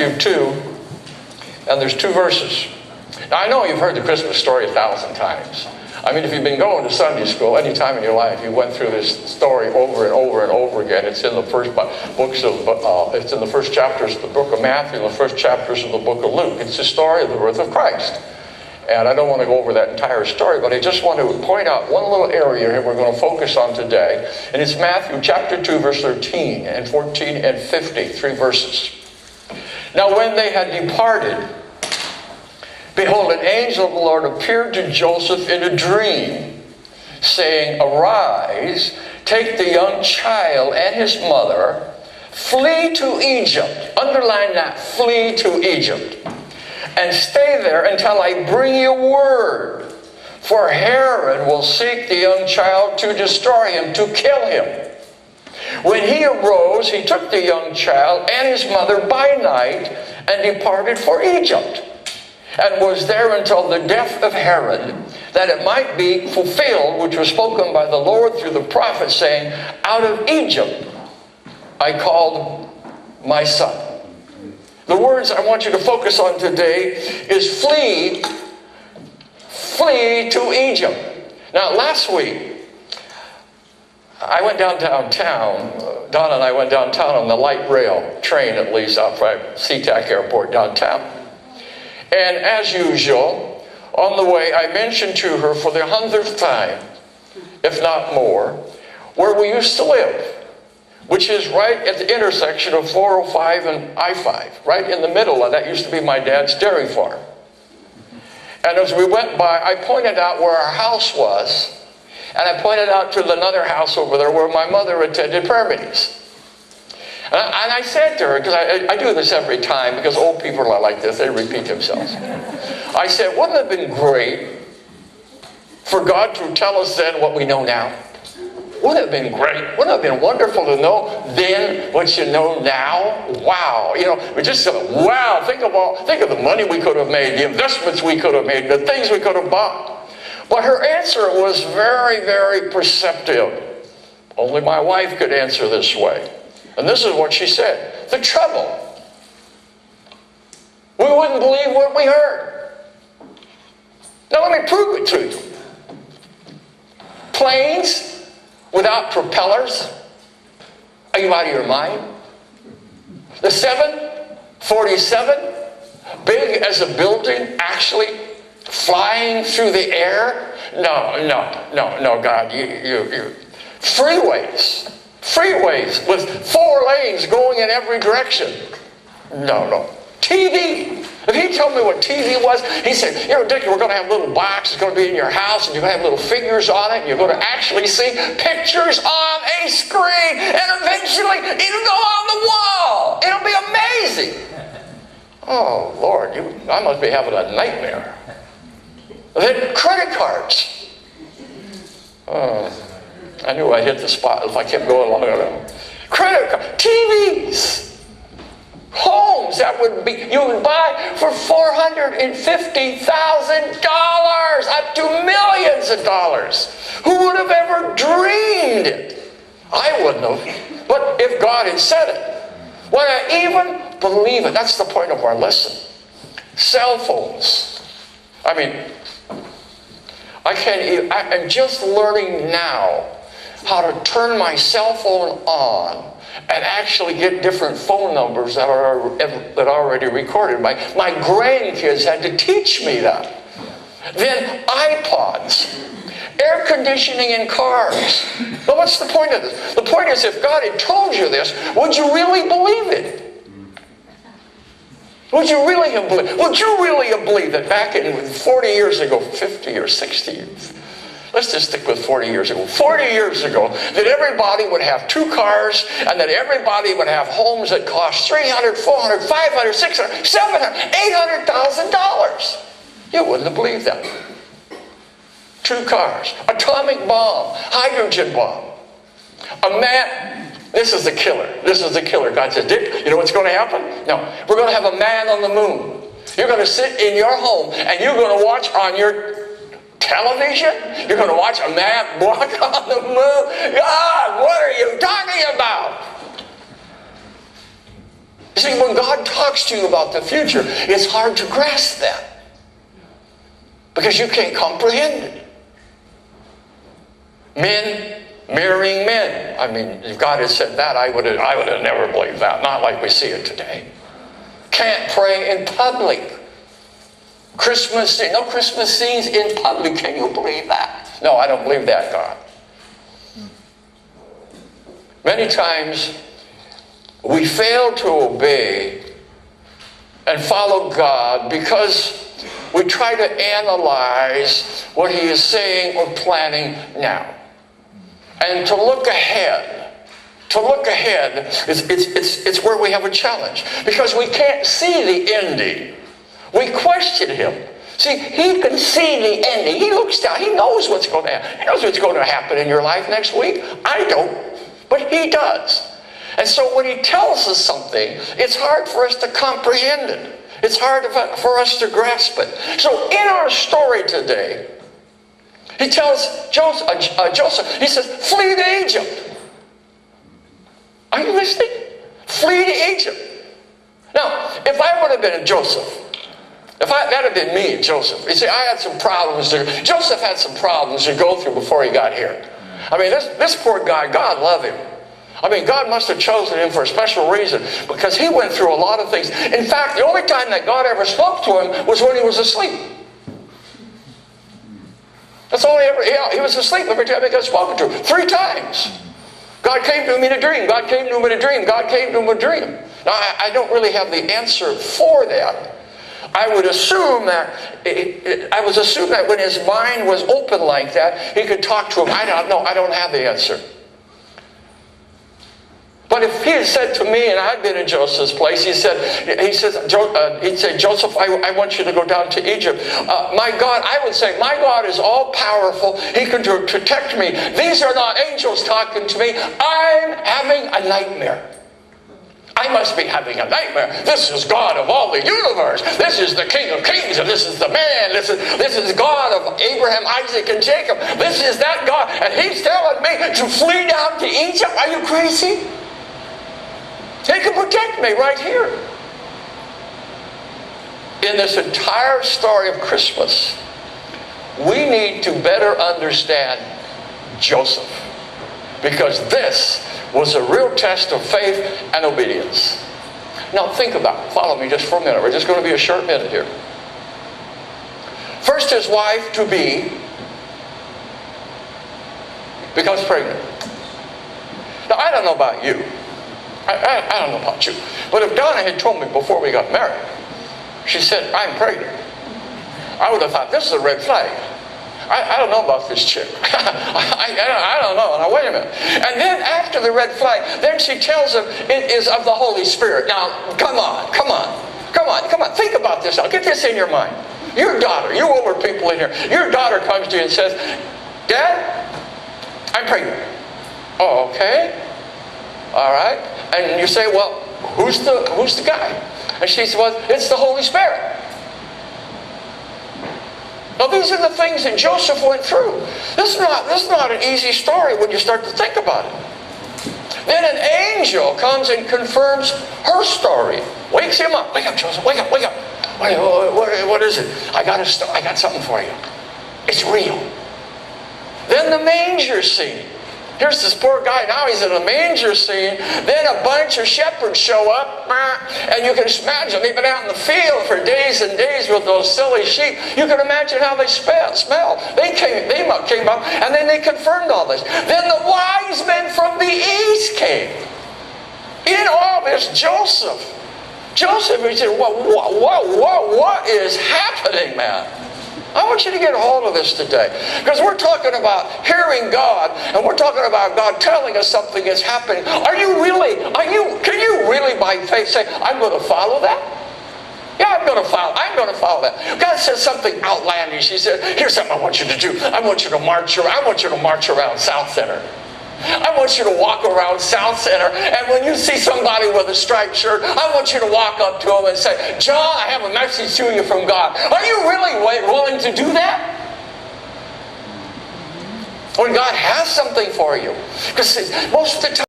Matthew 2, and there's 2 verses. Now, I know you've heard the Christmas story 1,000 times. I mean, if you've been going to Sunday school any time in your life, you went through this story over and over and over again. It's in the first it's in the first chapters of the book of Matthew, and the first chapters of the book of Luke. It's the story of the birth of Christ. And I don't want to go over that entire story, but I just want to point out one little area here we're going to focus on today. And it's Matthew chapter 2, verse 13 and 14 and 50, 3 verses. Now when they had departed, behold, an angel of the Lord appeared to Joseph in a dream, saying, Arise, take the young child and his mother, flee to Egypt. Underline that, flee to Egypt. And stay there until I bring you word. For Herod will seek the young child to destroy him, to kill him. When he arose, he took the young child and his mother by night and departed for Egypt, and was there until the death of Herod, that it might be fulfilled, which was spoken by the Lord through the prophet, saying, Out of Egypt I called my son. The words I want you to focus on today is flee to Egypt. Now, last week, I went downtown. Donna and I went downtown on the light rail train, at least, out by SeaTac Airport downtown. And as usual, on the way, I mentioned to her for the 100th time, if not more, where we used to live, which is right at the intersection of 405 and I-5, right in the middle of that used to be my dad's dairy farm. And as we went by, I pointed out where our house was, and I pointed out to another house over there where my mother attended prayer meetings. And I said to her, because I do this every time, because old people are like this, they repeat themselves. I said, wouldn't it have been great for God to tell us then what we know now? Wouldn't it have been great? Wouldn't it have been wonderful to know then what you know now? Wow. You know, we just said, wow, think of the money we could have made, the investments we could have made, the things we could have bought. But her answer was very, very perceptive. Only my wife could answer this way. And this is what she said. The trouble. We wouldn't believe what we heard. Now let me prove it to you. Planes without propellers? Are you out of your mind? The 747, big as a building, actually flying through the air? No, God, you. Freeways with 4 lanes going in every direction. No. TV. If he told me what TV was, he said, you know, Dick, we're going to have a little box. It's going to be in your house, and you're going to have little figures on it, and you're going to actually see pictures on a screen, and eventually it'll go on the wall. It'll be amazing. Oh, Lord, I must be having a nightmare. Then credit cards. Oh, I knew I'd hit the spot if I kept going long enough. Credit cards, TVs. Homes that you would buy for $450,000, up to millions of dollars. Who would have ever dreamed it? I wouldn't have. But if God had said it, would I even believe it? That's the point of our lesson. Cell phones. I mean, I'm just learning now how to turn my cell phone on and actually get different phone numbers that are already recorded. My grandkids had to teach me that. Then iPods, air conditioning in cars. But what's the point of this? The point is, if God had told you this, would you really believe it? Would you really have believed that back in 40 years ago, 50 or 60 years? Let's just stick with 40 years ago. 40 years ago, that everybody would have 2 cars, and that everybody would have homes that cost $300,000, $400,000, $500,000, $600,000, $700,000, $800,000. You wouldn't have believed that. 2 cars, atomic bomb, hydrogen bomb. A man, this is the killer. This is the killer. God said, Dick, you know what's going to happen? No, we're going to have a man on the moon. You're going to sit in your home, and you're going to watch on your television? You're going to watch a man walk on the moon? God, what are you talking about? You see, when God talks to you about the future, it's hard to grasp that because you can't comprehend it. Men marrying men. I mean, if God had said that, I would have never believed that. Not like we see it today. Can't pray in public. No Christmas scenes in public. Can you believe that? No, I don't believe that, God. Many times we fail to obey and follow God because we try to analyze what He is saying or planning now. And to look ahead it's where we have a challenge because we can't see the ending. We question Him. See, He can see the ending. He looks down. He knows what's going to happen. He knows what's going to happen in your life next week. I don't, but He does. And so when He tells us something, it's hard for us to comprehend it. It's hard for us to grasp it. So in our story today, He tells Joseph, He says, flee to Egypt. Are you listening? Flee to Egypt. Now, if I would have been Joseph, that had been me and Joseph. You see, I had some problems. Joseph had some problems to go through before he got here. I mean, this poor guy, God loved him. I mean, God must have chosen him for a special reason because he went through a lot of things. In fact, the only time that God ever spoke to him was when he was asleep. That's all he was asleep every time he got spoken to. 3 times. God came to him in a dream. God came to him in a dream. God came to him in a dream. Now, I don't really have the answer for that. I would assume that when his mind was open like that, he could talk to him. I don't know. I don't have the answer. But if he had said to me, and I'd been in Joseph's place, he said, Joseph, I want you to go down to Egypt. My God, I would say, my God is all powerful. He can protect me. These are not angels talking to me. I'm having a nightmare. I must be having a nightmare. This is God of all the universe. This is the King of Kings, and this is the man. This is God of Abraham, Isaac, and Jacob. This is that God, and He's telling me to flee down to Egypt. Are you crazy? He can protect me right here. In this entire story of Christmas, we need to better understand Joseph, because this was a real test of faith and obedience. Now think about it. Follow me just for a minute. We're just going to be a short minute here. First, his wife to be becomes pregnant. Now I don't know about you. I don't know about you. But if Donna had told me before we got married, she said, I'm pregnant, I would have thought, this is a red flag. I don't know about this chick. I don't know. Now, wait a minute. And then after the red flag, then she tells him it is of the Holy Spirit. Now, come on. Think about this now. Get this in your mind. Your daughter, you older people in here, your daughter comes to you and says, Dad, I'm pregnant. Oh, okay. All right. And you say, well, who's the guy? And she says, well, it's the Holy Spirit. Now, these are the things that Joseph went through. This is not an easy story when you start to think about it. Then an angel comes and confirms her story. Wakes him up. Wake up, Joseph. Wake up. What is it? I got something for you. It's real. Then the manger scene. Here's this poor guy, now he's in a manger scene. Then a bunch of shepherds show up, and you can imagine, they've been out in the field for days and days with those silly sheep. You can imagine how they smell. They came up, and then they confirmed all this. Then the wise men from the east came. In all this, Joseph, he said, what is happening, man? I want you to get a hold of this today. Because we're talking about hearing God, and we're talking about God telling us something is happening. Can you really by faith say, I'm going to follow that? Yeah, I'm going to follow that. God says something outlandish. He said, here's something I want you to do. I want you to march around South Center. I want you to walk around South Center, and when you see somebody with a striped shirt, I want you to walk up to them and say, John, I have a message to you from God. Are you really willing to do that? When God has something for you. Because most of the time,